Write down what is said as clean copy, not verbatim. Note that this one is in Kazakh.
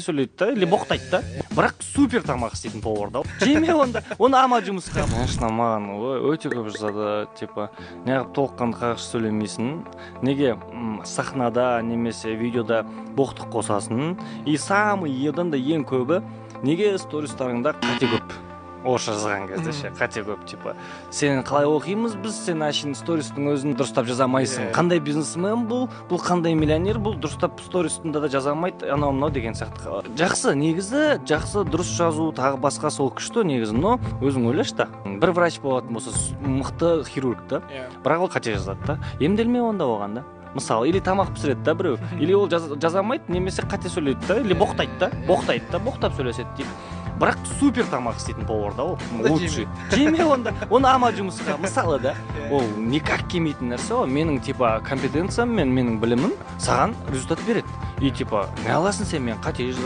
сөйлейді да, или боқтайды да. Бірақ супер тамақ істейтін повар да. Жеме оны ама жұмысқа. Конечно, маған өте көп жасады, типа, неғып толыққанды қазақша сөйлемейсің, неге сахнада немесе видеода боқтық қосасың, и одан да ең көбі, неге стористарыңда қате көп. Орысша жазған кезде ше, қате көп, типа, сен қалай оқимыз біз, сен әшейін стористың өзін дұрыстап жазамайсың. Қандай бизнесмен бұл қандай миллионер, бұл дұрыстап стористында да жазамайды, анау деген сияқты. Жақсы, негізі, дұрыс жазу, тағы басқа сол күшті негізі, но өзің ойлашы та. Бір врач болатын болса, мықты хирург та, бірақ ол қате жазады да. Емделме онда оған да. Мысалы, или тамақ пісіреді да біреу, или ол жазамайды, немесе қате сөйлейді да, или боқтайды да, боқтап сөйлеседі дейді. Бірақ супер тамақ істейтін повар да ол. Лучший. Жеме оны ама жұмысқа, мысалы да. Ол никак келмейтін нәрсе ол. Менің типа компетенциям мен менің білімім саған результат береді. И типа, не аласың сен, мен қате жазамын.